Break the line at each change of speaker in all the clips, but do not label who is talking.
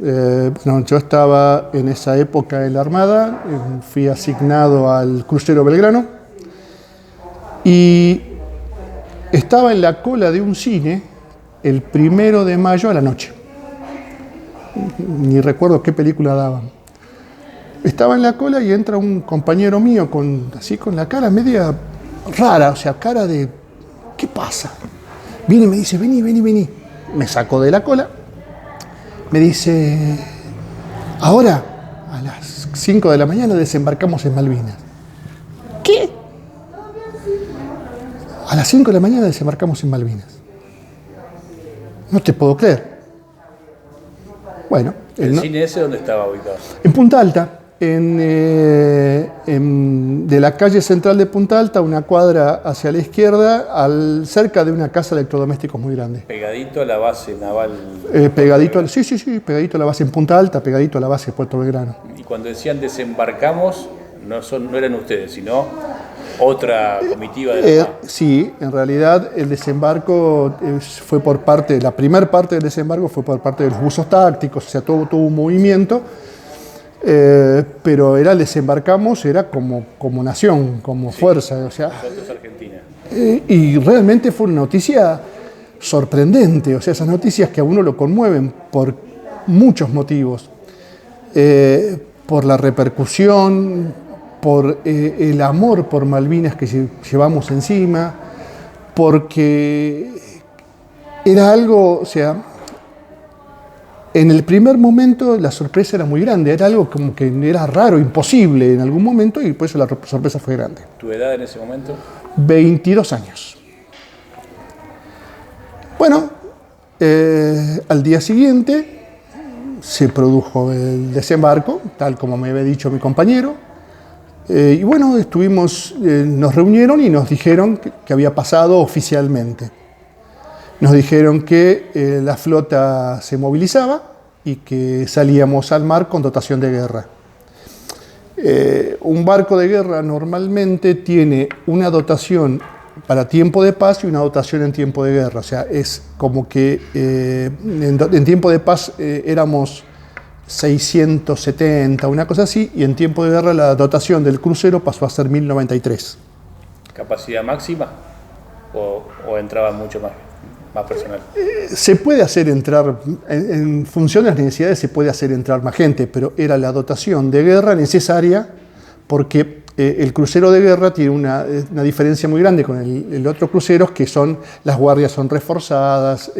Bueno, yo estaba en esa época en la Armada, fui asignado al crucero Belgrano y estaba en la cola de un cine el 1 de mayo a la noche. Ni recuerdo qué película daban. Estaba en la cola y entra un compañero mío así con la cara media rara, o sea, cara de ¿qué pasa? Viene y me dice, vení. Me sacó de la cola, me dice, ahora a las 5 de la mañana desembarcamos en Malvinas. ¿Qué? A las 5 de la mañana desembarcamos en Malvinas. No te puedo creer. Bueno.
¿El cine ese dónde estaba ubicado?
En Punta Alta. De la calle central de Punta Alta, una cuadra hacia la izquierda, cerca de una casa de electrodomésticos muy grande.
¿Pegadito a la base naval?
Sí, pegadito a la base en Punta Alta, pegadito a la base de Puerto Belgrano.
Y cuando decían desembarcamos, no eran ustedes, sino otra comitiva de la
Sí, en realidad el desembarco fue por parte, la primera parte del desembarco fue por parte de los buzos tácticos, o sea, todo un movimiento. Pero desembarcamos como nación, como fuerza, o sea,
Argentina.
Y realmente fue una noticia sorprendente, o sea, esas noticias que a uno lo conmueven por muchos motivos, por la repercusión, por el amor por Malvinas que llevamos encima, porque era algo, o sea, en el primer momento la sorpresa era muy grande, era algo como que era raro, imposible en algún momento y por eso la sorpresa fue grande.
¿Tu edad en ese momento?
22 años. Bueno, al día siguiente se produjo el desembarco, tal como me había dicho mi compañero, y bueno, nos reunieron y nos dijeron que había pasado oficialmente. Nos dijeron que la flota se movilizaba y que salíamos al mar con dotación de guerra. Un barco de guerra normalmente tiene una dotación para tiempo de paz y una dotación en tiempo de guerra. O sea, es como que en tiempo de paz éramos 670, una cosa así, y en tiempo de guerra la dotación del crucero pasó a ser 1093.
¿Capacidad máxima o entraba mucho más personal?
Se puede hacer entrar, en función de las necesidades se puede hacer entrar más gente, pero era la dotación de guerra necesaria porque el crucero de guerra tiene una diferencia muy grande con el otro crucero, que las guardias son reforzadas,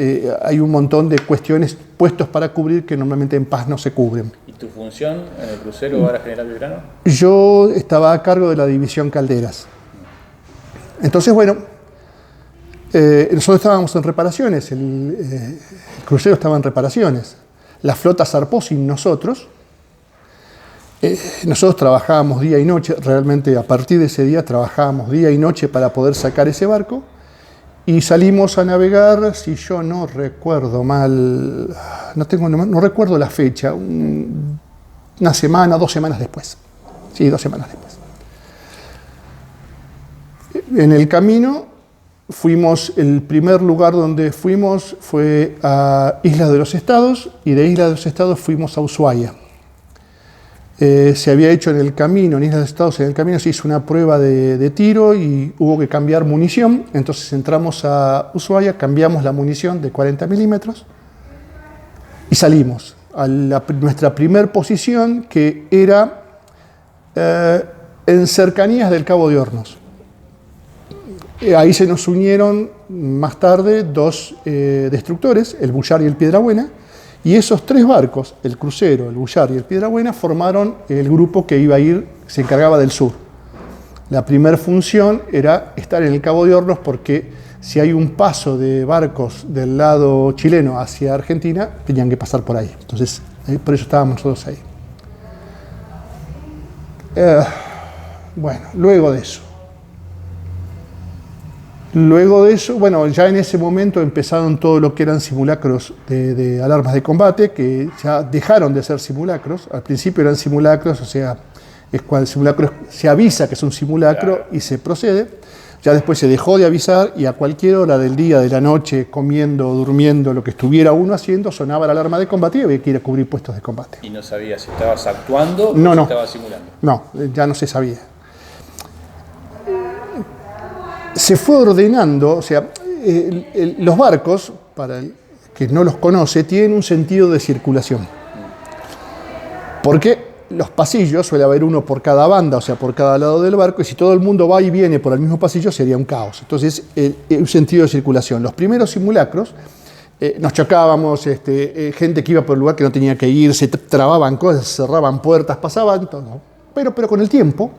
hay un montón de cuestiones puestos para cubrir que normalmente en paz no se cubren.
¿Y tu función en el crucero era General Belgrano?
Yo estaba a cargo de la división Calderas. Entonces, bueno, nosotros estábamos en reparaciones, el crucero estaba en reparaciones, la flota zarpó sin nosotros, nosotros trabajábamos día y noche, realmente a partir de ese día trabajábamos día y noche para poder sacar ese barco y salimos a navegar, si yo no recuerdo mal, no recuerdo la fecha, una semana, 2 semanas después, sí, 2 semanas después. En el camino el primer lugar donde fuimos fue a Islas de los Estados y de Islas de los Estados fuimos a Ushuaia. Se había hecho en el camino, en Islas de los Estados, en el camino se hizo una prueba de tiro y hubo que cambiar munición, entonces entramos a Ushuaia, cambiamos la munición de 40 milímetros y salimos a nuestra primer posición, que era en cercanías del Cabo de Hornos. Ahí se nos unieron más tarde 2 destructores, el Bullar y el Piedrabuena, y esos 3 barcos, el crucero, el Bullar y el Piedrabuena, formaron el grupo que se encargaba del sur. La primera función era estar en el Cabo de Hornos porque si hay un paso de barcos del lado chileno hacia Argentina, tenían que pasar por ahí. Entonces, por eso estábamos nosotros ahí. Bueno, luego de eso, bueno, ya en ese momento empezaron todo lo que eran simulacros de alarmas de combate, que ya dejaron de ser simulacros. Al principio eran simulacros, o sea, es cuando el simulacro se avisa que es un simulacro, claro, y se procede. Ya después se dejó de avisar y a cualquier hora del día, de la noche, comiendo, durmiendo, lo que estuviera uno haciendo, sonaba la alarma de combate y había que ir a cubrir puestos de combate.
¿Y no sabías si estabas actuando
No,
o si
no.
estabas simulando?
No, ya no se sabía. Se fue ordenando, o sea, los barcos, para el que no los conoce, tienen un sentido de circulación. Porque los pasillos suele haber uno por cada banda, o sea, por cada lado del barco, y si todo el mundo va y viene por el mismo pasillo sería un caos. Entonces, un sentido de circulación. Los primeros simulacros nos chocábamos, gente que iba por el lugar que no tenía que ir, se trababan cosas, cerraban puertas, pasaban todo. Pero con el tiempo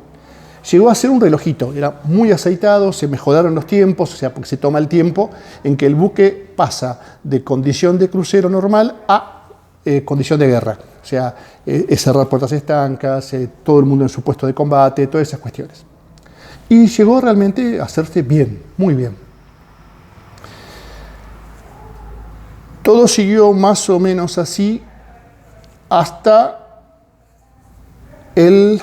llegó a ser un relojito, era muy aceitado, se mejoraron los tiempos, o sea, porque se toma el tiempo en que el buque pasa de condición de crucero normal a condición de guerra. O sea, cerrar puertas estancas, todo el mundo en su puesto de combate, todas esas cuestiones. Y llegó realmente a hacerse bien, muy bien. Todo siguió más o menos así hasta el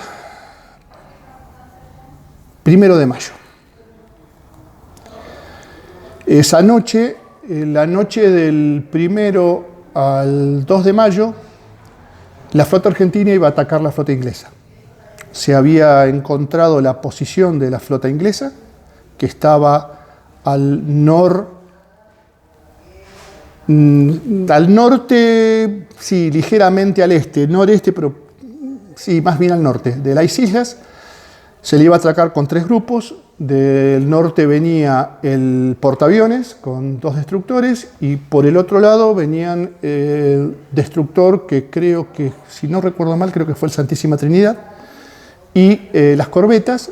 1 de mayo. Esa noche, la noche del 1 al 2 de mayo, la flota argentina iba a atacar la flota inglesa. Se había encontrado la posición de la flota inglesa, que estaba al norte, sí, ligeramente al este, noreste, pero sí, más bien al norte, de las islas. Se le iba a atacar con 3 grupos. Del norte venía el portaaviones con 2 destructores y por el otro lado venían el destructor que creo que, si no recuerdo mal, creo que fue el Santísima Trinidad y las corbetas.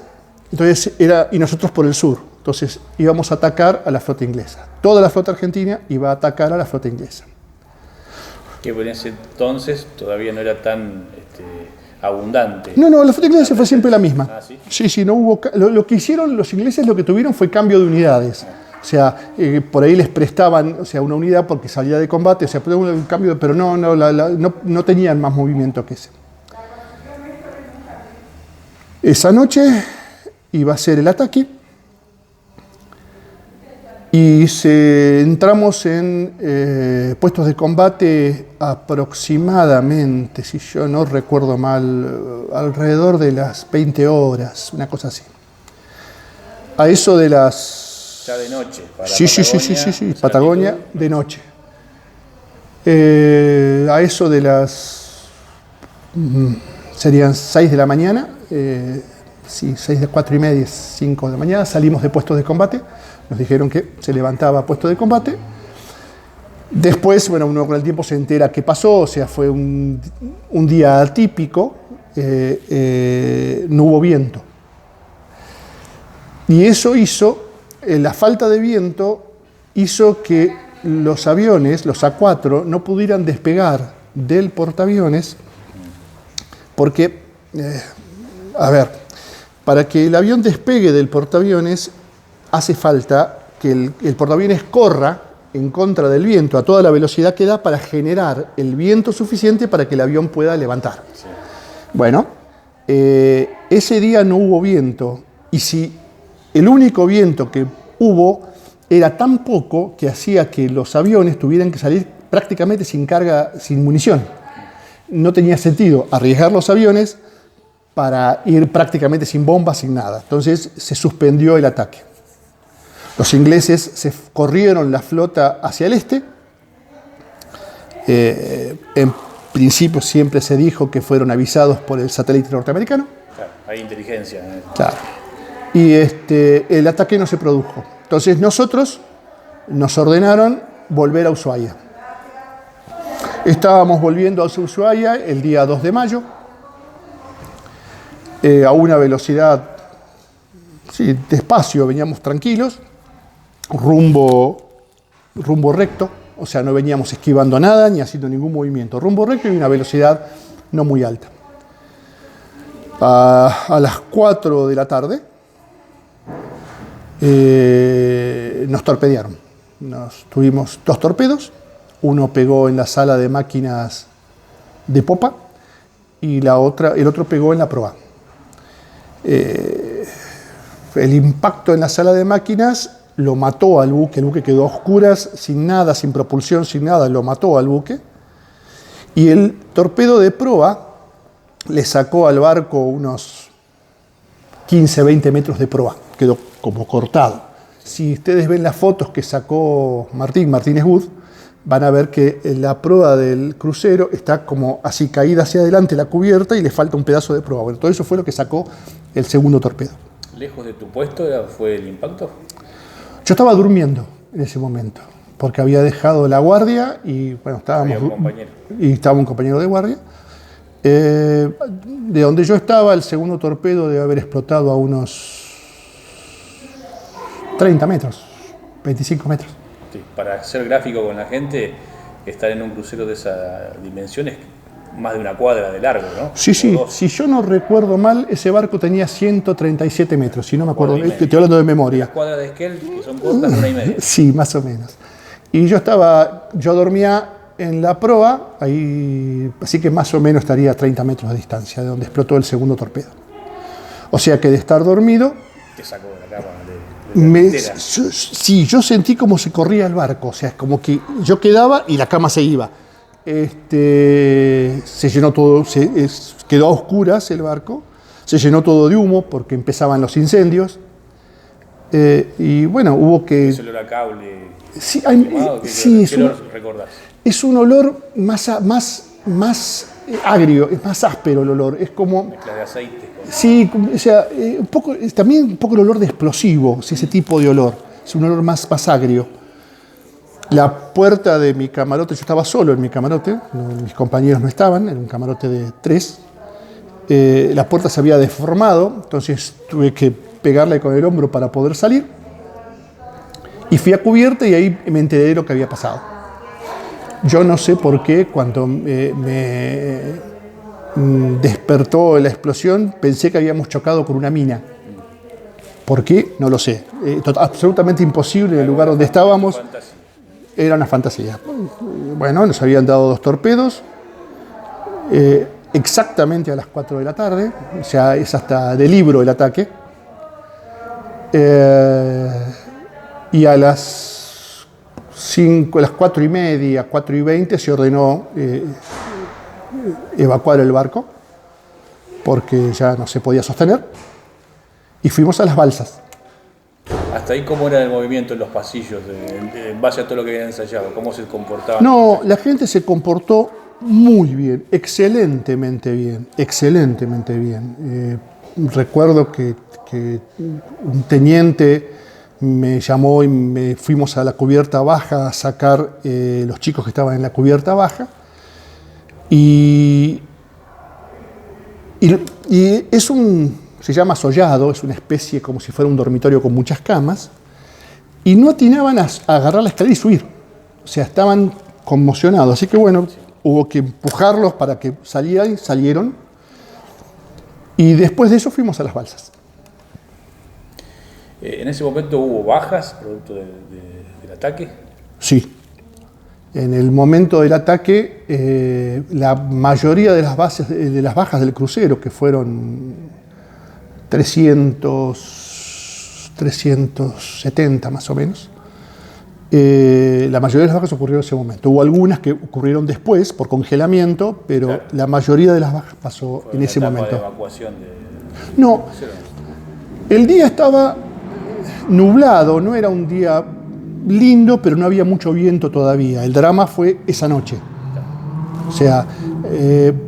Entonces y nosotros por el sur. Entonces íbamos a atacar a la flota inglesa. Toda la flota argentina iba a atacar a la flota inglesa.
Que en ese entonces todavía no era tan abundante.
No, la flota inglesa fue siempre la misma.
Ah, ¿sí?
Sí, no hubo. Lo que hicieron los ingleses, lo que tuvieron fue cambio de unidades. O sea, por ahí les prestaban, o sea, una unidad porque salía de combate, o sea, un cambio, pero no tenían más movimiento que ese. Esa noche iba a ser el ataque y entramos en puestos de combate aproximadamente, si yo no recuerdo mal, alrededor de las 20 horas, una cosa así. A eso de las...
Ya de noche. Para
Sí, Patagonia de noche. A eso de las... serían 6 de la mañana, 4 y media, 5 de la mañana, salimos de puestos de combate. Nos dijeron que se levantaba puesto de combate. Después, bueno, uno con el tiempo se entera qué pasó, o sea, fue un día atípico, no hubo viento. Y eso hizo, la falta de viento hizo que los aviones, los A4, no pudieran despegar del portaaviones, porque, para que el avión despegue del portaaviones, hace falta que el portaaviones corra en contra del viento a toda la velocidad que da para generar el viento suficiente para que el avión pueda levantar. Sí. Bueno, ese día no hubo viento y si el único viento que hubo era tan poco que hacía que los aviones tuvieran que salir prácticamente sin carga, sin munición. No tenía sentido arriesgar los aviones para ir prácticamente sin bombas, sin nada. Entonces se suspendió el ataque. Los ingleses se corrieron la flota hacia el este. En principio siempre se dijo que fueron avisados por el satélite norteamericano.
Claro, hay inteligencia.
Claro. Y el ataque no se produjo. Entonces nosotros nos ordenaron volver a Ushuaia. Estábamos volviendo a Ushuaia el día 2 de mayo, a una velocidad, sí, despacio, veníamos tranquilos. Rumbo recto, o sea, no veníamos esquivando nada ni haciendo ningún movimiento. Rumbo recto y una velocidad no muy alta. A las 4 de la tarde nos torpedearon. Tuvimos 2 torpedos, uno pegó en la sala de máquinas de popa y el otro pegó en la proa. el impacto en la sala de máquinas lo mató al buque, el buque quedó a oscuras, sin nada, sin propulsión, sin nada, lo mató al buque. Y el torpedo de proa le sacó al barco unos 15, 20 metros de proa, quedó como cortado. Si ustedes ven las fotos que sacó Martínez Wood, van a ver que la proa del crucero está como así caída hacia adelante la cubierta y le falta un pedazo de proa. Bueno, todo eso fue lo que sacó el segundo torpedo.
¿Lejos de tu puesto fue el impacto?
Yo estaba durmiendo en ese momento, porque había dejado la guardia y bueno, estaba un compañero de guardia. De donde yo estaba, el segundo torpedo debe haber explotado a unos 30 metros, 25 metros.
Sí, para ser gráfico con la gente, estar en un crucero de esas dimensiones, más de una cuadra de largo, ¿no?
Sí, si yo no recuerdo mal, ese barco tenía 137 metros, si no me acuerdo, estoy hablando de memoria.
Las cuadras de Esquel, que son cortas, 1,5.
Sí, más o menos. Y yo dormía en la proa, ahí, así que más o menos estaría a 30 metros de distancia de donde explotó el segundo torpedo. O sea que de estar dormido...
Te sacó de la cama.
Sí, yo sentí como se corría el barco, o sea, es como que yo quedaba y la cama se iba. Se llenó todo, quedó a oscuras el barco, se llenó todo de humo porque empezaban los incendios. Y bueno, hubo que...
¿Es el olor a cable?
Sí,
¿Qué olor recordás?
Es un olor más agrio, es más áspero el olor. Es como...
Mezcla de aceite.
Sí, o sea, también un poco el olor de explosivo, ese tipo de olor. Es un olor más agrio. La puerta de mi camarote, yo estaba solo en mi camarote, mis compañeros no estaban, era un camarote de 3. La puerta se había deformado, entonces tuve que pegarle con el hombro para poder salir. Y fui a cubierta y ahí me enteré de lo que había pasado. Yo no sé por qué, cuando me despertó la explosión, pensé que habíamos chocado con una mina. ¿Por qué? No lo sé. Absolutamente imposible en el lugar donde estábamos. Era una fantasía. Bueno, nos habían dado 2 torpedos, exactamente a las 4 de la tarde, o sea, es hasta de libro el ataque. Y a las 4:30, 4:20 se ordenó evacuar el barco, porque ya no se podía sostener, y fuimos a las balsas.
¿Hasta ahí cómo era el movimiento en los pasillos, en base a todo lo que habían ensayado? ¿Cómo se comportaban?
No, la gente se comportó muy bien, excelentemente bien. Recuerdo que un teniente me llamó y fuimos a la cubierta baja a sacar los chicos que estaban en la cubierta baja. Y se llama sollado, es una especie como si fuera un dormitorio con muchas camas, y no atinaban a agarrar la escalera y subir. O sea, estaban conmocionados. Así que bueno, hubo que empujarlos para que salieron. Y después de eso fuimos a las balsas.
¿En ese momento hubo bajas producto del ataque?
Sí. En el momento del ataque, la mayoría de las bajas del crucero, que fueron 370 más o menos, la mayoría de las bajas ocurrieron en ese momento. Hubo algunas que ocurrieron después por congelamiento, pero claro, la mayoría de las bajas pasó en ese momento.
¿De evacuación
No, el día estaba nublado, no era un día lindo, pero no había mucho viento todavía. El drama fue esa noche. O sea,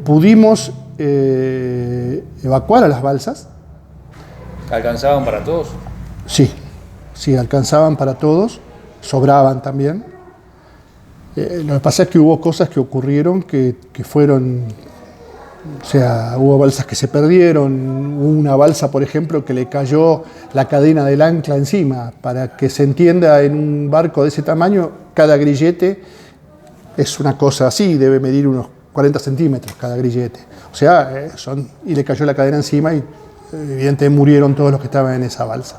pudimos evacuar a las balsas.
¿Alcanzaban para todos?
Sí, alcanzaban para todos, sobraban también. Lo que pasa es que hubo cosas que ocurrieron que fueron... O sea, hubo balsas que se perdieron, hubo una balsa, por ejemplo, que le cayó la cadena del ancla encima. Para que se entienda, en un barco de ese tamaño, cada grillete es una cosa así, debe medir unos 40 centímetros cada grillete. O sea, y le cayó la cadena encima y evidentemente murieron todos los que estaban en esa balsa.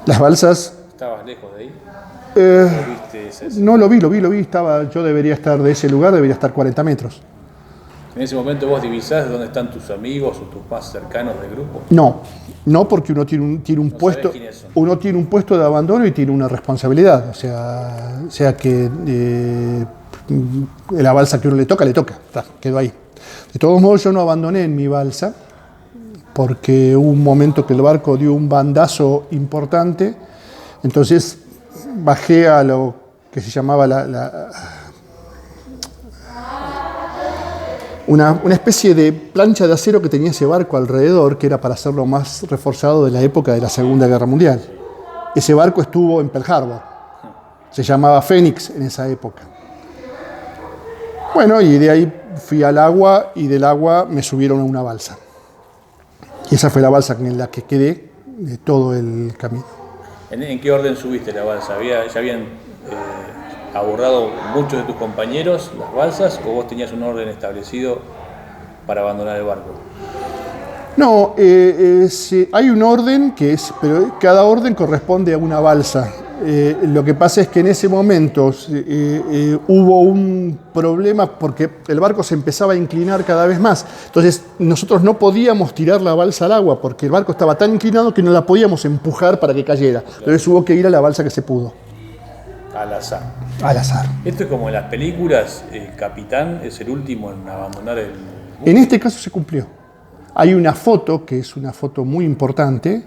Las balsas...
¿Estabas lejos de ahí?
No, lo vi. Yo debería estar de ese lugar, debería estar 40 metros.
¿En ese momento vos divisás dónde están tus amigos o tus más cercanos del grupo?
No, porque uno tiene un puesto, uno tiene un puesto de abandono y tiene una responsabilidad, o sea que la balsa que uno le toca, quedó ahí. De todos modos, yo no abandoné en mi balsa, porque hubo un momento que el barco dio un bandazo importante, entonces bajé a lo que se llamaba una especie de plancha de acero que tenía ese barco alrededor, que era para hacerlo más reforzado de la época de la Segunda Guerra Mundial. Ese barco estuvo en Pearl Harbor, se llamaba Phoenix en esa época. Bueno, y de ahí fui al agua y del agua me subieron a una balsa. Y esa fue la balsa en la que quedé de todo el camino.
¿En qué orden subiste la balsa? ¿Ya habían abordado muchos de tus compañeros las balsas o vos tenías un orden establecido para abandonar el barco?
No, hay un orden pero cada orden corresponde a una balsa. Lo que pasa es que en ese momento hubo un problema porque el barco se empezaba a inclinar cada vez más. Entonces nosotros no podíamos tirar la balsa al agua porque el barco estaba tan inclinado que no la podíamos empujar para que cayera. Entonces hubo que ir a la balsa que se pudo.
Al azar.
Al azar.
Esto es como en las películas, el capitán es el último en abandonar el buque.
En este caso se cumplió. Hay una foto, que es una foto muy importante,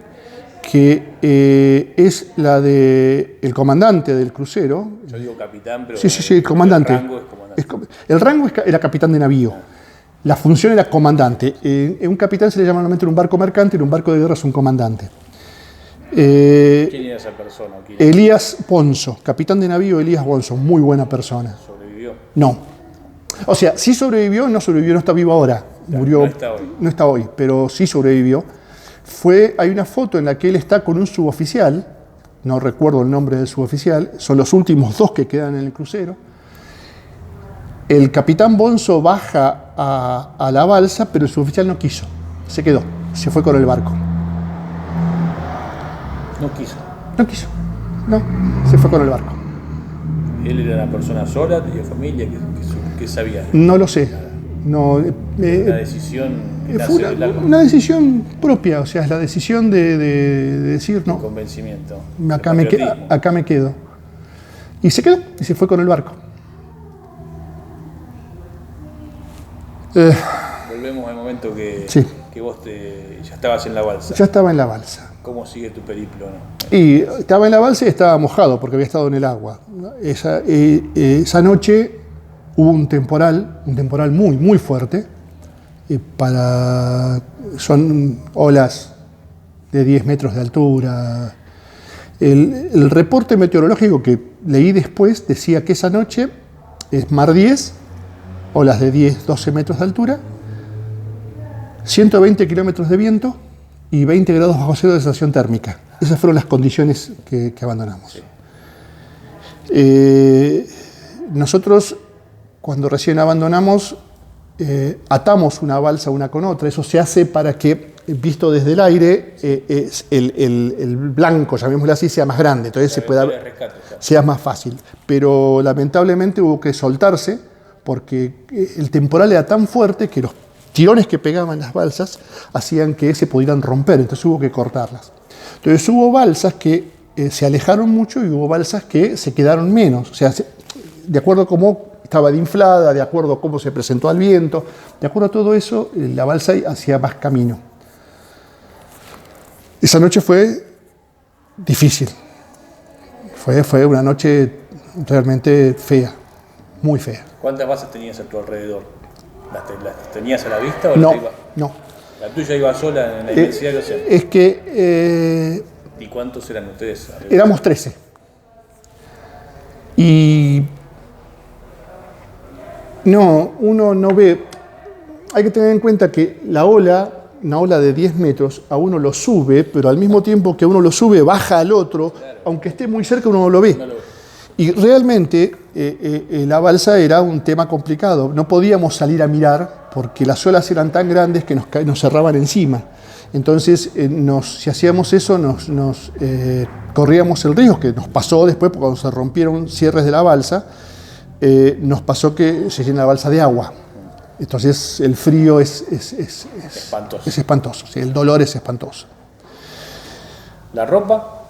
que es la del comandante del crucero.
Yo digo capitán, pero
sí, el comandante.
El rango es comandante.
El rango era capitán de navío. La función era comandante. Un capitán se le llama normalmente en un barco mercante, en un barco de guerra es un comandante.
¿Quién era esa persona?
Elías Bonzo, capitán de navío Elías Bonzo, muy buena persona.
¿Sobrevivió?
No. O sea, sí sobrevivió, no está vivo ahora. Murió, no está hoy, pero sí sobrevivió. Hay una foto en la que él está con un suboficial, no recuerdo el nombre del suboficial, son los últimos dos que quedan en el crucero. El capitán Bonzo baja a la balsa, pero el suboficial no quiso, se quedó, se fue con el barco. No quiso, se fue con el barco.
¿Él era una persona sola, tenía familia, que sabía?
No lo sé. No,
una decisión que
fue una decisión propia, o sea, es la decisión de decir no.
Convencimiento.
Acá me quedo. Y se quedó, y se fue con el barco.
Volvemos al momento que vos ya estabas en la balsa.
Ya estaba en la balsa.
¿Cómo sigue tu periplo? ¿No?
Y estaba en la balsa y estaba mojado porque había estado en el agua. Esa noche hubo un temporal muy, muy fuerte. Son olas de 10 metros de altura. El reporte meteorológico que leí después decía que esa noche es mar 10, olas de 10, 12 metros de altura, 120 kilómetros de viento y 20 grados bajo cero de sensación térmica. Esas fueron las condiciones que abandonamos. Nosotros, cuando recién abandonamos, atamos una balsa una con otra. Eso se hace para que, visto desde el aire, el blanco, llamémoslo así, sea más grande. Entonces sea más fácil. Pero lamentablemente hubo que soltarse porque el temporal era tan fuerte que los tirones que pegaban las balsas hacían que se pudieran romper. Entonces hubo que cortarlas. Entonces hubo balsas que se alejaron mucho y hubo balsas que se quedaron menos. O sea, de acuerdo a cómo estaba de inflada, de acuerdo a cómo se presentó al viento, de acuerdo a todo eso, la balsa hacía más camino. Esa noche fue difícil. Fue una noche realmente fea, muy fea.
¿Cuántas balsas tenías a tu alrededor? ¿Las tenías a la vista o
no,
iba?
No.
¿La tuya iba sola en la inmensidad del océano?
Es que...
¿Y cuántos eran ustedes?
Éramos 13. Y... No, uno no ve... Hay que tener en cuenta que una ola de 10 metros, a uno lo sube, pero al mismo tiempo que uno lo sube, baja al otro, claro. Aunque esté muy cerca uno no lo ve. Y realmente la balsa era un tema complicado. No podíamos salir a mirar porque las olas eran tan grandes que nos cerraban encima. Entonces, si hacíamos eso, corríamos el riesgo, que nos pasó después cuando se rompieron cierres de la balsa, nos pasó que se llenó la balsa de agua. Entonces el frío es
Espantoso.
es espantoso, sí, el dolor es espantoso.
¿La ropa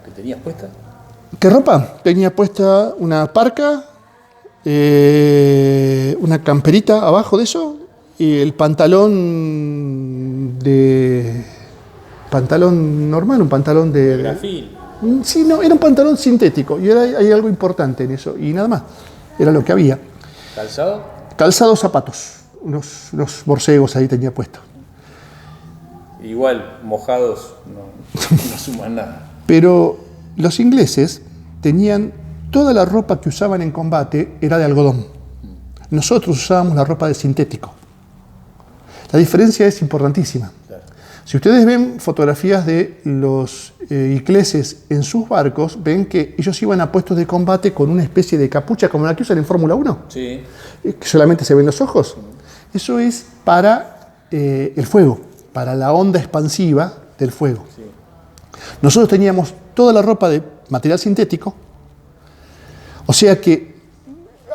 que tenías puesta?
¿Qué ropa? Tenía puesta una parca, una camperita abajo de eso y el pantalón normal, un pantalón de
Grafil.
Sí, no, era un pantalón sintético y hay algo importante en eso y nada más. Era lo que había.
¿Calzado?
Calzados, zapatos, unos borcegos ahí tenía puesto.
Igual, mojados, no suman nada.
Pero los ingleses tenían toda la ropa que usaban en combate era de algodón. Nosotros usábamos la ropa de sintético. La diferencia es importantísima.
Claro.
Si ustedes ven fotografías de los ingleses en sus barcos, ven que ellos iban a puestos de combate con una especie de capucha como la que usan en Fórmula 1,
Sí.
que solamente se ven los ojos. Eso es para el fuego, para la onda expansiva del fuego.
Sí.
Nosotros teníamos toda la ropa de material sintético, o sea que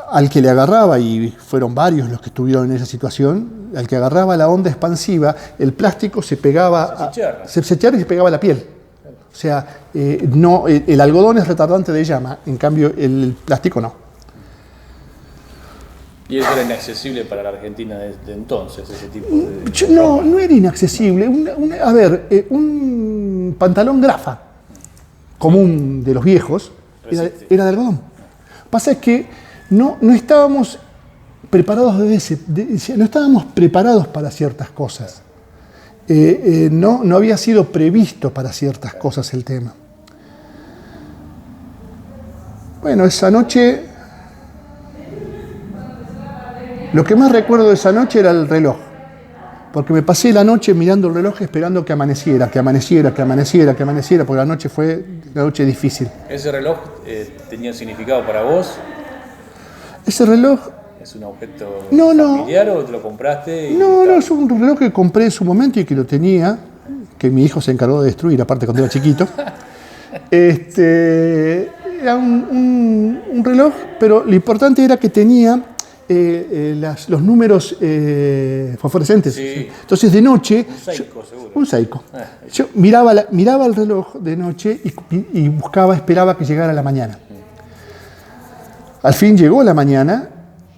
al que le agarraba, y fueron varios los que estuvieron en esa situación, al que agarraba la onda expansiva, el plástico se pegaba, se achicharra y se pegaba a la piel. O sea, el algodón es retardante de llama, en cambio el plástico no.
Y eso era inaccesible para la Argentina de entonces, ese tipo de
No,
ropa.
no era inaccesible. Un pantalón grafa común de los viejos era de algodón. Pasa es que no estábamos preparados no estábamos preparados para ciertas cosas. No había sido previsto para ciertas cosas el tema. Bueno, esa noche, lo que más recuerdo de esa noche era el reloj, porque me pasé la noche mirando el reloj esperando que amaneciera, porque la noche fue una noche difícil.
¿Ese reloj tenía significado para vos?
Ese reloj...
¿Es un objeto
No.
familiar o te lo compraste?
No, es un reloj que compré en su momento y que lo tenía, que mi hijo se encargó de destruir, aparte cuando era chiquito. Era un reloj, pero lo importante era que tenía los números fosforescentes.
Sí.
Entonces de noche...
Un Seiko, seguro.
Un Seiko. Yo miraba el reloj de noche y esperaba que llegara la mañana. Al fin llegó la mañana,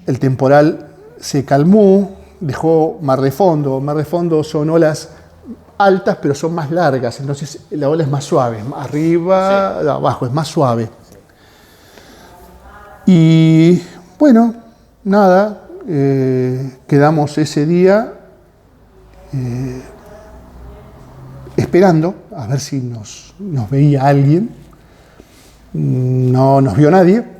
el temporal se calmó, dejó mar de fondo. Mar de fondo son olas altas, pero son más largas, entonces la ola es más suave, arriba, abajo, es más suave. Y bueno, nada, quedamos ese día esperando a ver si nos veía alguien. No nos vio nadie.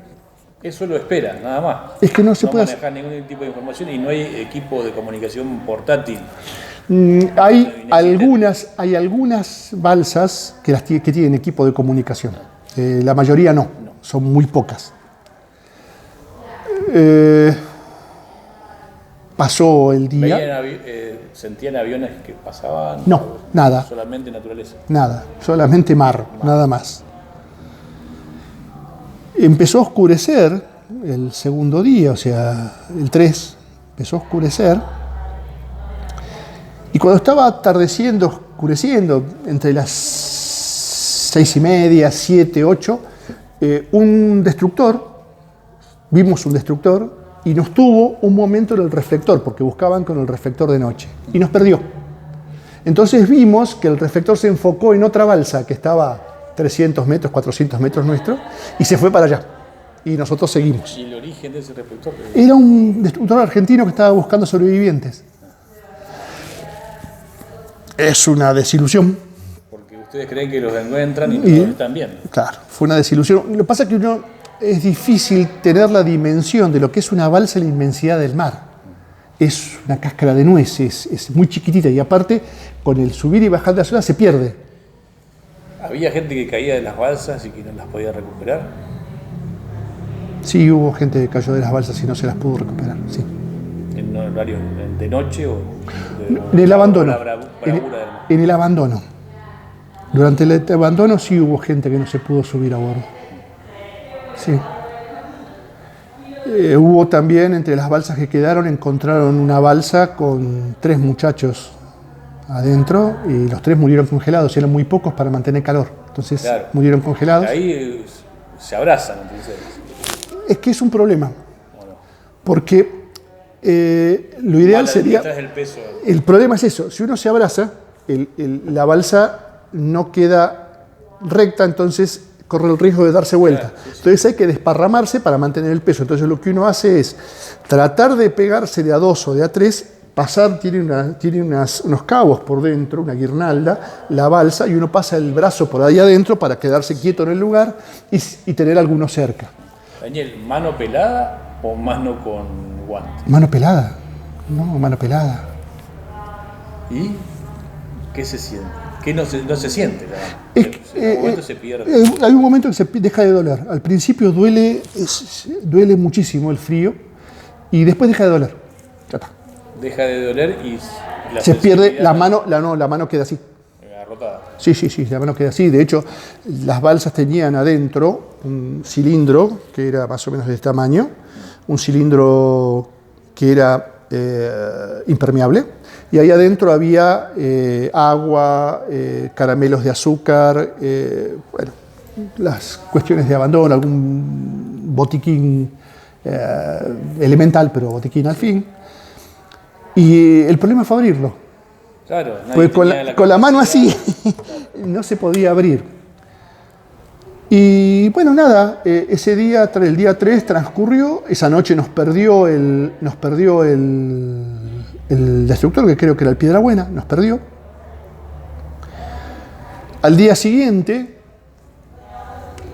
Eso lo espera, nada más.
Es que no se puede
manejar ningún tipo de información y no hay equipo de comunicación portátil.
Hay algunas balsas que tienen equipo de comunicación. La mayoría no, son muy pocas. Pasó el día.
¿Sentían aviones que pasaban?
No, nada.
Solamente naturaleza.
Nada, solamente mar, nada más. Empezó a oscurecer el segundo día, o sea, el 3, empezó a oscurecer. Y cuando estaba atardeciendo, oscureciendo, entre las 6:30, 7, 8, vimos un destructor y nos tuvo un momento en el reflector, porque buscaban con el reflector de noche, y nos perdió. Entonces vimos que el reflector se enfocó en otra balsa que estaba 300 metros, 400 metros nuestro, y se fue para allá. Y nosotros seguimos.
¿Y el origen de ese reflector?
Era un destructor argentino que estaba buscando sobrevivientes. Es una desilusión.
Porque ustedes creen que los encuentran y no están bien.
Claro, fue una desilusión. Lo que pasa es que es difícil tener la dimensión de lo que es una balsa en la inmensidad del mar. Es una cáscara de nueces, es muy chiquitita y aparte, con el subir y bajar de la ola se pierde.
¿Había gente que caía de las balsas y que no las podía recuperar?
Sí, hubo gente que cayó de las balsas y no se las pudo recuperar, sí.
¿En horario de noche o
en el abandono?
bravura del mar?
En el abandono. Durante el abandono sí hubo gente que no se pudo subir a bordo. Sí. Hubo también, entre las balsas que quedaron, encontraron una balsa con 3 muchachos adentro y los 3 murieron congelados, eran muy pocos para mantener calor, entonces
Claro.
murieron congelados.
Ahí se abrazan entre ustedes.
Es que es un problema,
Bueno,
porque lo ideal sería...
detrás del peso.
El problema es eso, si uno se abraza, la balsa no queda recta, entonces corre el riesgo de darse vuelta.
Claro, sí.
Entonces hay que desparramarse para mantener el peso. Entonces lo que uno hace es tratar de pegarse de a 2 o de a 3, pasar, tiene unos cabos por dentro, una guirnalda, la balsa, y uno pasa el brazo por ahí adentro para quedarse quieto en el lugar y tener alguno cerca.
Daniel, ¿mano pelada o mano con guante?
Mano pelada, no, mano pelada.
¿Y qué se siente? ¿Qué no se siente?
Es
En algún momento se pierde.
Hay un momento que se deja de doler. Al principio duele muchísimo el frío y después deja de doler. Ya está.
Deja de doler y la
Se pierde
sensibilidad
la mano queda así.
agarrotada.
Sí, la mano queda así. De hecho, las balsas tenían adentro un cilindro que era más o menos de este tamaño, un cilindro que era impermeable, y ahí adentro había agua, caramelos de azúcar, bueno, las cuestiones de abandono, algún botiquín elemental, pero botiquín al fin. Y el problema fue abrirlo.
Claro, nadie
Pues
tenía
con la mano así
capacidad.
no se podía abrir. Y bueno, nada, ese día, el día 3 transcurrió, esa noche nos perdió el destructor, que creo que era el Piedrabuena, nos perdió. Al día siguiente,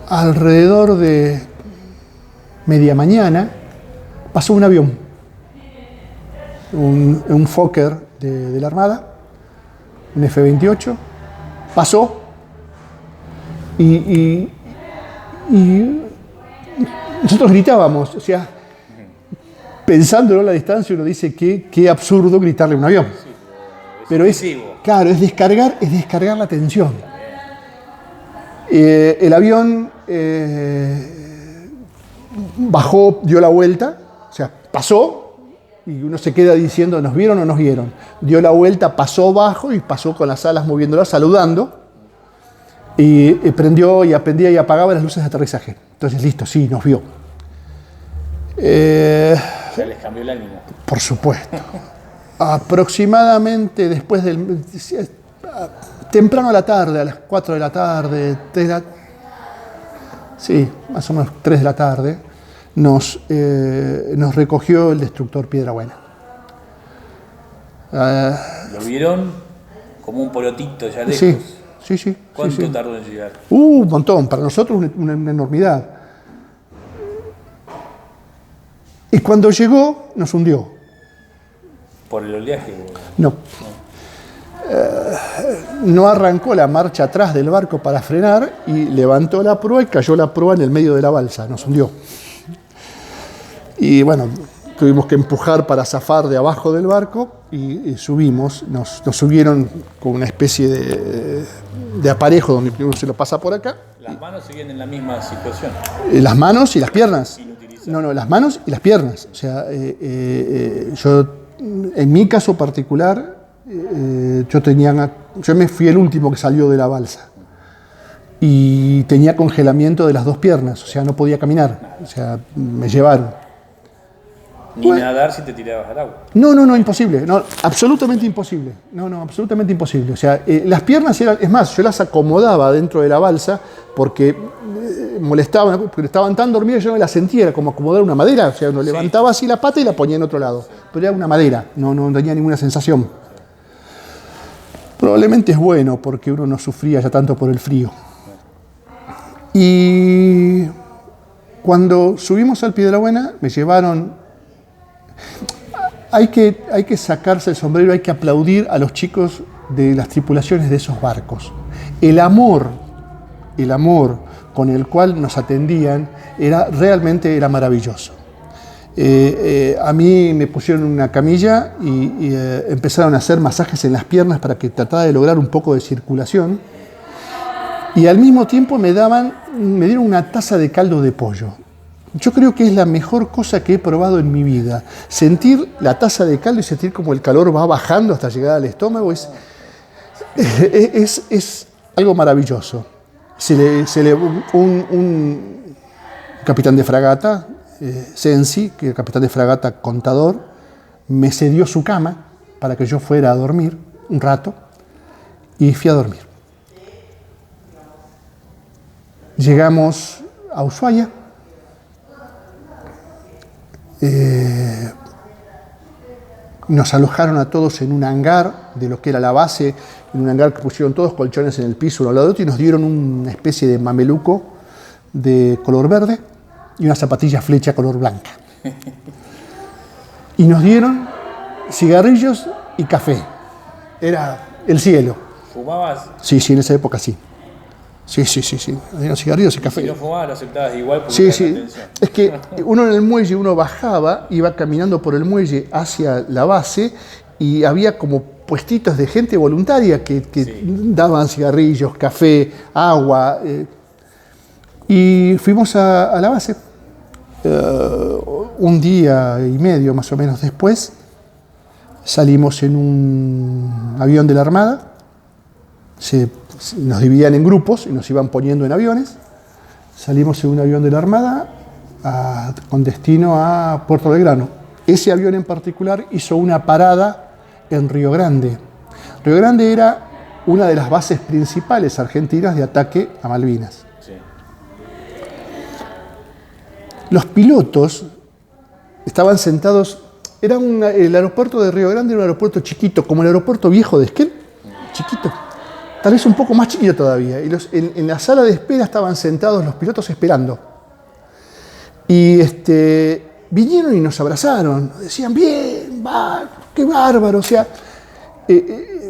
alrededor de media mañana, pasó un avión, un Fokker de la Armada, un F-28, pasó y nosotros gritábamos, o sea, pensándolo a la distancia uno dice qué absurdo gritarle a un avión. Pero es, claro, es descargar la tensión. El avión bajó, dio la vuelta, o sea, pasó, y uno se queda diciendo, ¿nos vieron o nos vieron? Dio la vuelta, pasó bajo y pasó con las alas moviéndolas, saludando, y prendió y aprendía y apagaba las luces de aterrizaje. Entonces, listo, sí, nos vio.
Ya les cambió el ánimo.
Por supuesto. Aproximadamente después del... temprano a la tarde, a las 4 de la tarde, sí, más o menos 3 de la tarde, nos recogió el destructor Piedrabuena.
Lo vieron como un polotito ya lejos.
Sí.
¿Cuánto tardó en llegar?
Un montón, para nosotros una enormidad. Y cuando llegó, nos hundió.
¿Por el oleaje?
No. No arrancó la marcha atrás del barco para frenar y levantó la proa y cayó la proa en el medio de la balsa, nos hundió. Y bueno, tuvimos que empujar para zafar de abajo del barco y subimos, nos subieron con una especie de aparejo donde uno se lo pasa por acá.
¿Las manos siguen en la misma situación?
Las manos y las piernas.
Inutilizadas.
No, las manos y las piernas. O sea, yo, en mi caso particular, yo me fui el último que salió de la balsa. Y tenía congelamiento de las 2 piernas, o sea, no podía caminar. O sea, me llevaron.
Ni nadar si te tirabas al agua.
No, imposible. No, absolutamente imposible. No, absolutamente imposible. O sea, las piernas eran, es más, yo las acomodaba dentro de la balsa porque molestaban, porque estaban tan dormidas, yo no las sentía, era como acomodar una madera. O sea, uno levantaba así la pata y la ponía en otro lado. Pero era una madera, no tenía ninguna sensación. Probablemente es bueno porque uno no sufría ya tanto por el frío. Y cuando subimos al Piedrabuena, me llevaron... Hay que sacarse el sombrero, hay que aplaudir a los chicos de las tripulaciones de esos barcos. El amor con el cual nos atendían realmente era maravilloso. A mí me pusieron una camilla y empezaron a hacer masajes en las piernas para que tratara de lograr un poco de circulación. Y al mismo tiempo me dieron una taza de caldo de pollo. yo creo que es la mejor cosa que he probado en mi vida. Sentir la taza de caldo y sentir como el calor va bajando hasta llegar al estómago es algo maravilloso. Un capitán de fragata, Sensi, que es el capitán de fragata Contador, me cedió su cama para que yo fuera a dormir un rato y fui a dormir. Llegamos a Ushuaia. Nos alojaron a todos en un hangar de lo que era la base, en un hangar que pusieron todos colchones en el piso uno al lado de otro y nos dieron una especie de mameluco de color verde y una zapatilla flecha color blanca. Y nos dieron cigarrillos y café. Era el cielo.
¿Fumabas?
Sí, en esa época sí. Sí. Los cigarrillos y café.
Si no fumabas, lo aceptabas igual.
Sí. Es que uno en el muelle, uno bajaba, iba caminando por el muelle hacia la base y había como puestitos de gente voluntaria que daban cigarrillos, café, agua. Y fuimos a la base. Un día y medio más o menos después, salimos en un avión de la Armada. Nos dividían en grupos y nos iban poniendo en aviones. Salimos en un avión de la Armada con destino a Puerto Belgrano. Ese avión en particular hizo una parada en Río Grande. Río Grande era una de las bases principales argentinas de ataque a Malvinas.
Sí.
Los pilotos estaban sentados. El aeropuerto de Río Grande era un aeropuerto chiquito, como el aeropuerto viejo de Esquel, chiquito. Tal vez un poco más chiquito todavía. Y en la sala de espera estaban sentados los pilotos esperando. Y vinieron y nos abrazaron. Decían, bien, qué bárbaro. O sea,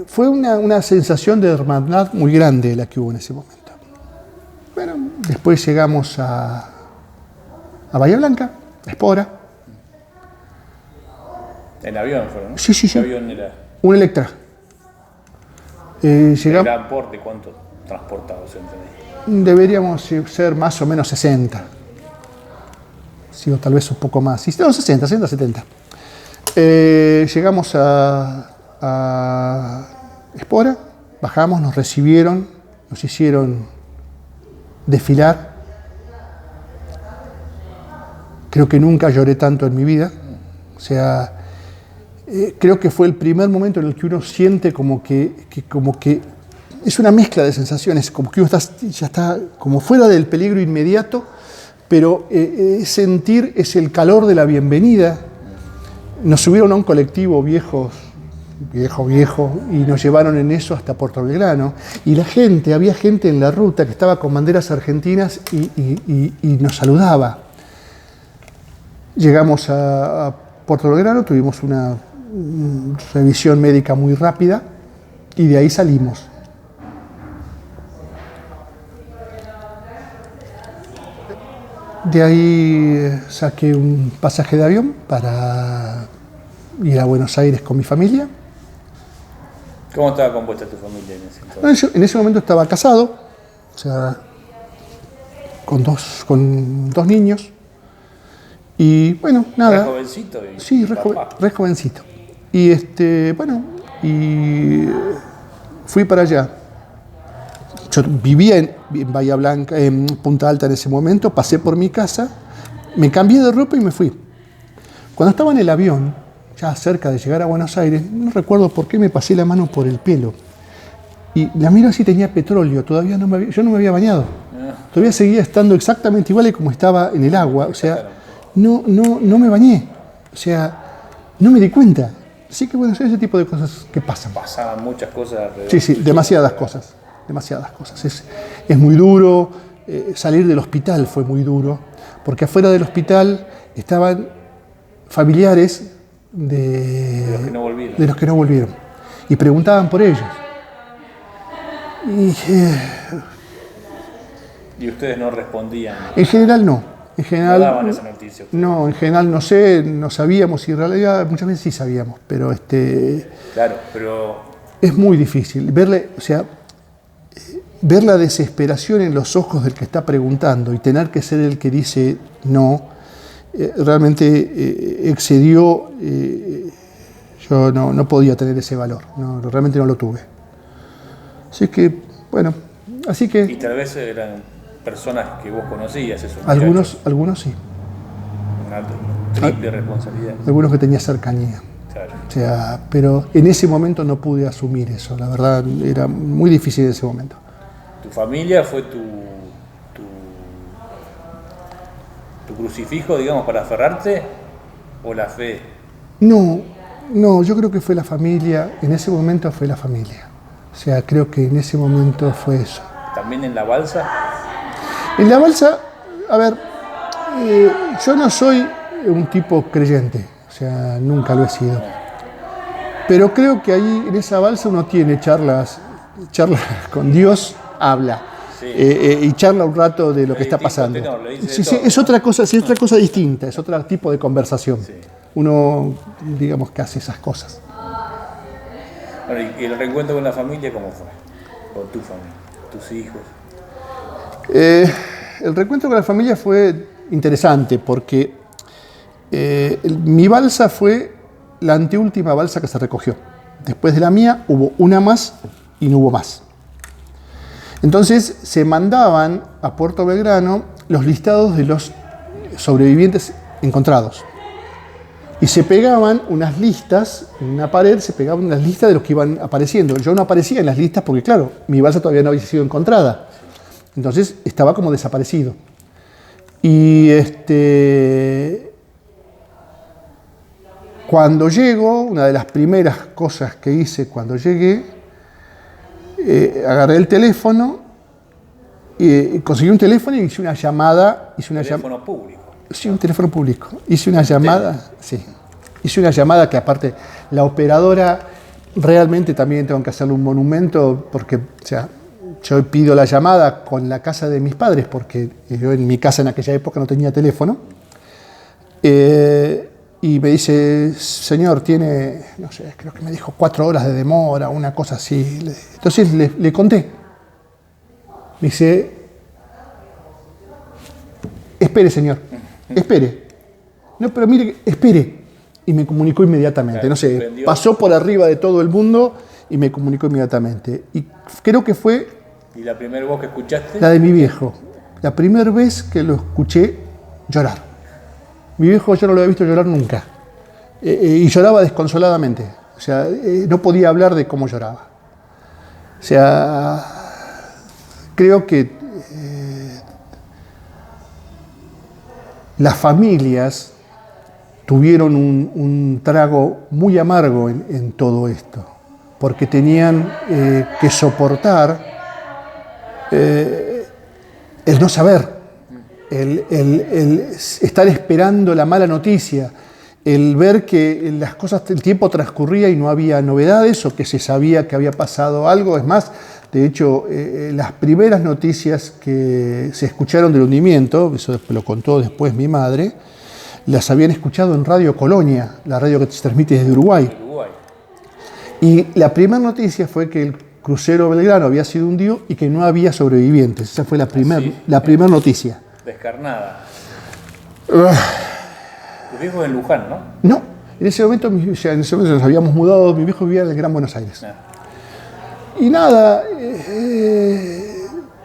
fue una sensación de hermandad muy grande la que hubo en ese momento. Bueno, después llegamos a Bahía Blanca, a Espora.
¿En avión fueron, no?
Sí.
¿Qué avión era?
Un Electra.
¿El gran porte cuánto transportados entre ahí?
Deberíamos ser más o menos 60. Sí, o tal vez un poco más. Sí, no, 60, 70. Llegamos a Espora, bajamos, nos recibieron, nos hicieron desfilar. Creo que nunca lloré tanto en mi vida. O sea, creo que fue el primer momento en el que uno siente como que es una mezcla de sensaciones, como que uno ya está como fuera del peligro inmediato, pero sentir es el calor de la bienvenida. Nos subieron a un colectivo viejo, y nos llevaron en eso hasta Puerto Belgrano. Y había gente en la ruta que estaba con banderas argentinas y nos saludaba. Llegamos a Puerto Belgrano, tuvimos una revisión médica muy rápida y de ahí salimos. De ahí saqué un pasaje de avión para ir a Buenos Aires con mi familia.
¿Cómo estaba compuesta tu familia en ese entonces?
En ese momento estaba casado, o sea, con dos niños. Y bueno, nada.
¿Re jovencito?
Sí, re jovencito. Y y fui para allá. Yo vivía en Bahía Blanca, en Punta Alta en ese momento, pasé por mi casa, me cambié de ropa y me fui. Cuando estaba en el avión, ya cerca de llegar a Buenos Aires, no recuerdo por qué me pasé la mano por el pelo. Y la miro así, tenía petróleo, yo no me había bañado. Todavía seguía estando exactamente igual como estaba en el agua, o sea, no me bañé, o sea, no me di cuenta. Así que bueno, son ese tipo de cosas que pasan.
Pasaban muchas cosas alrededor.
Sí, demasiadas cosas. Es muy duro, salir del hospital fue muy duro, porque afuera del hospital estaban familiares de los que no volvieron y preguntaban por ellos.
¿Y ustedes no respondían?
En general no. En general,
no daban esa noticia.
No, en general no sé, no sabíamos y en realidad muchas veces sí sabíamos, pero
Claro, pero
es muy difícil ver la desesperación en los ojos del que está preguntando y tener que ser el que dice no. realmente excedió, yo no podía tener ese valor, realmente no lo tuve. Así que, bueno, así que...
Y tal vez eran personas que vos conocías, esos
algunos sí.
Una triple responsabilidad.
Algunos que tenía cercanía.
Claro.
O sea, pero en ese momento no pude asumir eso, la verdad era muy difícil en ese momento.
¿Tu familia fue tu crucifijo, digamos, para aferrarte, o la fe?
No, yo creo que fue la familia, en ese momento fue la familia. O sea, creo que en ese momento fue eso.
¿También en la balsa?
En la balsa, a ver, yo no soy un tipo creyente, o sea, nunca lo he sido. Pero creo que ahí en esa balsa uno tiene charlas con Dios, habla. Sí. Y charla un rato de lo que está pasando. Sí, es otra cosa, sí, es otra cosa distinta, es otro tipo de conversación. Sí. Uno, digamos, que hace esas cosas.
Bueno, ¿y el reencuentro con la familia cómo fue? Con tu familia, tus hijos.
El reencuentro con la familia fue interesante porque mi balsa fue la anteúltima balsa que se recogió. Después de la mía hubo una más y no hubo más. Entonces se mandaban a Puerto Belgrano los listados de los sobrevivientes encontrados. Y se pegaban unas listas, en una pared se pegaban unas listas de los que iban apareciendo. Yo no aparecía en las listas porque, claro, mi balsa todavía no había sido encontrada. Entonces estaba como desaparecido. Y cuando llego, una de las primeras cosas que hice cuando llegué, agarré el teléfono, conseguí un teléfono y hice una llamada. ¿Un
teléfono público?
Sí, un teléfono público. Hice una llamada, sí. Hice una llamada que aparte la operadora, realmente también tengo que hacerle un monumento porque, o sea, yo pido la llamada con la casa de mis padres porque yo en mi casa en aquella época no tenía teléfono. Y me dice, señor, tiene, no sé, creo que me dijo 4 horas de demora, una cosa así. Entonces le conté. Me dice, espere, señor, espere. No, pero mire, espere. Y me comunicó inmediatamente. Claro, no sé, pasó por arriba de todo el mundo y me comunicó inmediatamente. Y creo que fue...
¿Y la primera voz que escuchaste?
La de mi viejo. La primera vez que lo escuché llorar. Mi viejo yo no lo había visto llorar nunca. Y lloraba desconsoladamente. O sea, no podía hablar de cómo lloraba. O sea, creo que las familias tuvieron un trago muy amargo en todo esto, porque tenían que soportar el no saber, el estar esperando la mala noticia, el ver que las cosas, el tiempo transcurría y no había novedades o que se sabía que había pasado algo. Es más, de hecho, las primeras noticias que se escucharon del hundimiento, eso lo contó después mi madre, las habían escuchado en Radio Colonia, la radio que se transmite desde Uruguay. Y la primera noticia fue que el crucero Belgrano había sido hundido y que no había sobrevivientes. Esa fue la primera noticia.
Descarnada. Tu viejo en Luján, ¿no?
No, en ese momento nos habíamos mudado, mi viejo vivía en el Gran Buenos Aires. Y nada,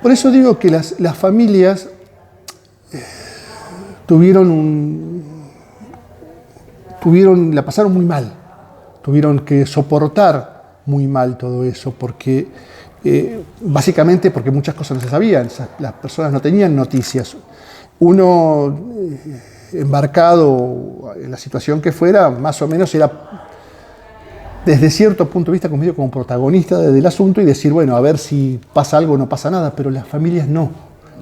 por eso digo que las familias la pasaron muy mal, tuvieron que soportar muy mal todo eso, porque básicamente porque muchas cosas no se sabían, las personas no tenían noticias. Uno embarcado en la situación que fuera, más o menos era desde cierto punto de vista conmigo como protagonista del asunto y decir, bueno, a ver si pasa algo o no pasa nada, pero las familias no.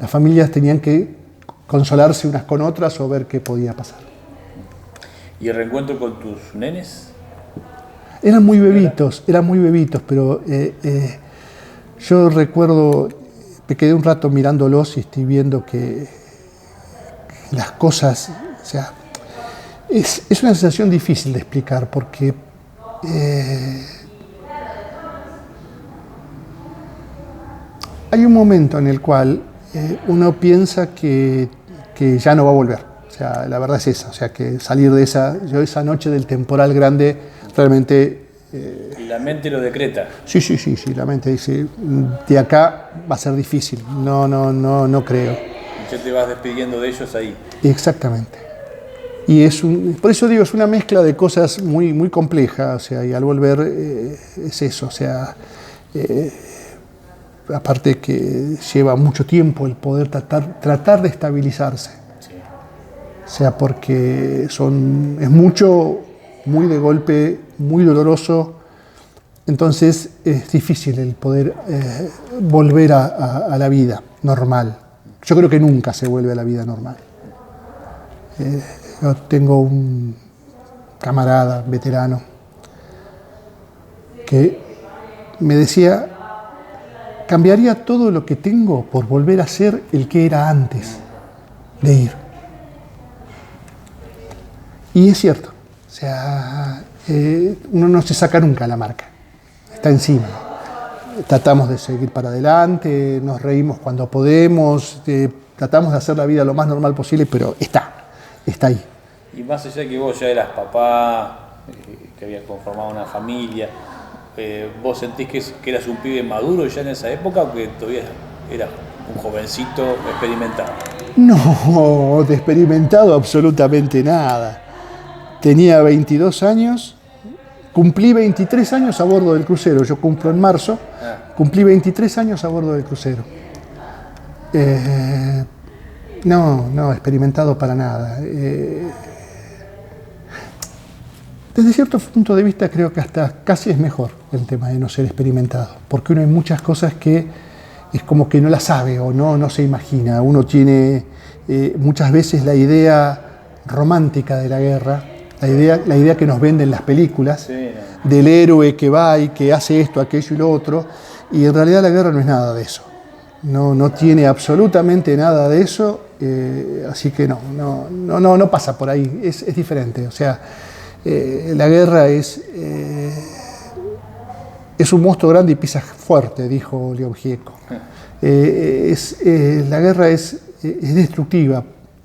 Las familias tenían que consolarse unas con otras o ver qué podía pasar.
¿Y el reencuentro con tus nenes?
Eran muy bebitos, pero yo recuerdo, me quedé un rato mirándolos y estoy viendo que las cosas, o sea, es una sensación difícil de explicar porque hay un momento en el cual uno piensa que ya no va a volver. O sea, la verdad es esa, o sea, que salir de esa noche del temporal grande, realmente...
la mente lo decreta.
Sí, la mente dice, de acá va a ser difícil, no creo.
Y ya te vas despidiendo de ellos ahí.
Exactamente. Y por eso digo, es una mezcla de cosas muy, muy compleja, o sea, y al volver es eso, o sea, aparte que lleva mucho tiempo el poder tratar de estabilizarse.
Sí.
O sea, porque es mucho, muy de golpe, muy doloroso, entonces es difícil el poder volver a la vida normal. Yo creo que nunca se vuelve a la vida normal. Yo tengo un camarada veterano que me decía, cambiaría todo lo que tengo por volver a ser el que era antes de ir. Y es cierto, o sea, uno no se saca nunca la marca, está encima. Tratamos de seguir para adelante, nos reímos cuando podemos, tratamos de hacer la vida lo más normal posible, pero está ahí.
Y más allá de que vos ya eras papá, que habías conformado una familia, ¿vos sentís que eras un pibe maduro ya en esa época o que todavía eras un jovencito experimentado?
No, de experimentado absolutamente nada. Tenía 22 años, cumplí 23 años a bordo del crucero, yo cumplo en marzo, cumplí 23 años a bordo del crucero. No, experimentado para nada. Desde cierto punto de vista creo que hasta casi es mejor el tema de no ser experimentado, porque uno hay muchas cosas que es como que no las sabe o no se imagina. Uno tiene muchas veces la idea romántica de la guerra, la idea que nos venden las películas, sí, del héroe que va y que hace esto, aquello y lo otro, y en realidad la guerra no es nada de eso. No tiene absolutamente nada de eso, así que no pasa por ahí, es diferente. O sea, la guerra es un monstruo grande y pisa fuerte, dijo León Gieco. La guerra es destructiva,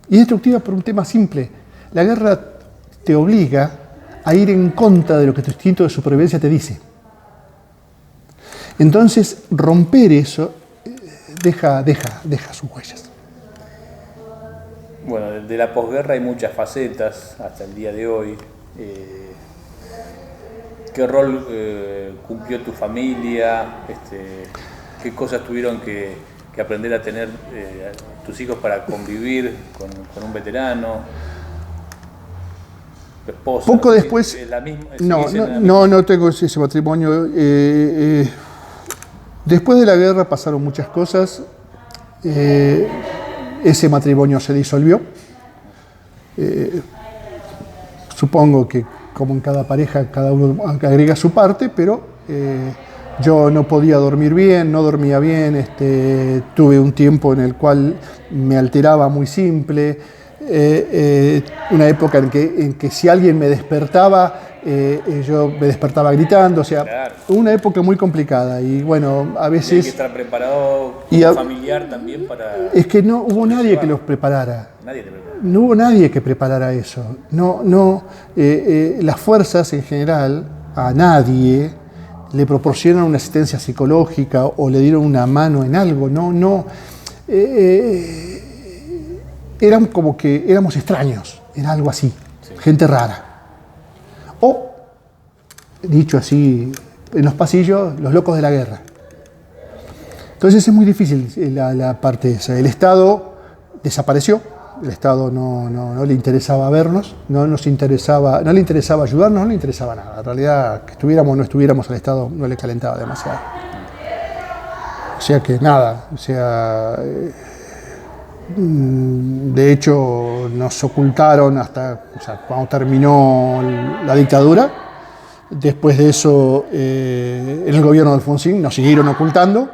y es destructiva por un tema simple. La guerra te obliga a ir en contra de lo que tu instinto de supervivencia te dice. Entonces, romper eso deja sus huellas.
Bueno, de la posguerra hay muchas facetas hasta el día de hoy. ¿Qué rol cumplió tu familia? ¿Qué cosas tuvieron que aprender a tener tus hijos para convivir con un veterano? ¿Tu esposa?
Poco después, no tengo ese matrimonio. Después de la guerra pasaron muchas cosas. Ese matrimonio se disolvió. Supongo que como en cada pareja, cada uno agrega su parte, pero yo no podía dormir bien, no dormía bien, tuve un tiempo en el cual me alteraba muy simple, una época en que si alguien me despertaba, yo me despertaba gritando, o sea, claro, una época muy complicada y bueno, a veces...
Hay que estar preparado como familiar también para...
Es que no hubo nadie que los preparara.
Nadie te preparó.
No hubo nadie que preparara eso. Las fuerzas en general a nadie le proporcionan una asistencia psicológica o le dieron una mano en algo. Eran como que éramos extraños, era algo así, sí, gente rara. O, dicho así, en los pasillos, los locos de la guerra. Entonces es muy difícil la parte esa. El Estado desapareció, el Estado no le interesaba vernos, no le interesaba ayudarnos, no le interesaba nada. En realidad, que estuviéramos o no estuviéramos, al Estado no le calentaba demasiado. O sea que nada, de hecho nos ocultaron hasta cuando terminó la dictadura. Después de eso, en el gobierno de Alfonsín nos siguieron ocultando.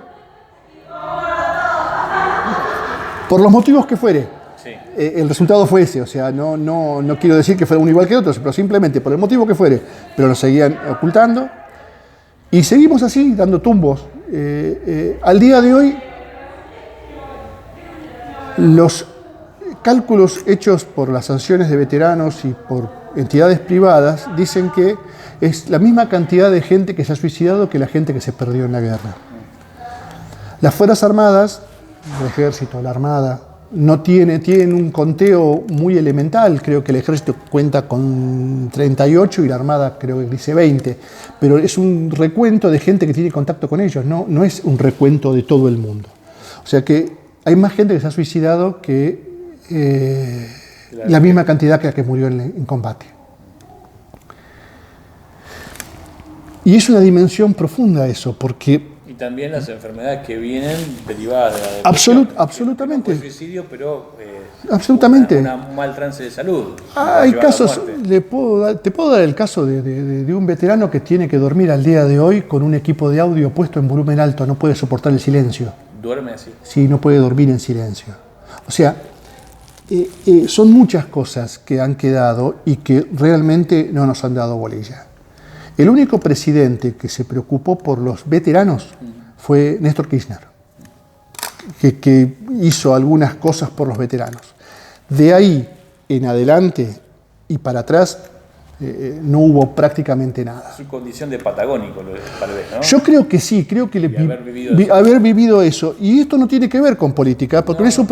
Por los motivos que fuere. Sí. El resultado fue ese, o sea, no quiero decir que fuera uno igual que otros, pero simplemente por el motivo que fuere, pero nos seguían ocultando. Y seguimos así, dando tumbos. Al día de hoy, los cálculos hechos por las asociaciones de veteranos y por entidades privadas dicen que es la misma cantidad de gente que se ha suicidado que la gente que se perdió en la guerra. Las Fuerzas Armadas, el Ejército, la Armada, tienen un conteo muy elemental. Creo que el Ejército cuenta con 38 y la Armada creo que dice 20. Pero es un recuento de gente que tiene contacto con ellos, no es un recuento de todo el mundo. O sea que hay más gente que se ha suicidado que la misma cantidad que la que murió en combate. Y es una dimensión profunda eso, porque...
Y también las enfermedades que vienen derivadas de la depresión.
Absolutamente.
No fue suicidio, pero
absolutamente.
Un mal trance de salud.
Hay casos, te puedo dar el caso de un veterano que tiene que dormir al día de hoy con un equipo de audio puesto en volumen alto, no puede soportar el silencio.
¿Duerme así?
Sí, no puede dormir en silencio. O sea, son muchas cosas que han quedado y que realmente no nos han dado bolilla. El único presidente que se preocupó por los veteranos fue Néstor Kirchner, que hizo algunas cosas por los veteranos. De ahí en adelante y para atrás no hubo prácticamente nada.
Su condición de patagónico, tal vez, ¿no?
Yo creo que sí, creo que haber vivido eso. Y esto no tiene que ver con política, porque no es un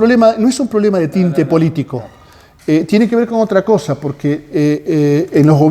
problema de tinte político. Tiene que ver con otra cosa, porque en los gobiernos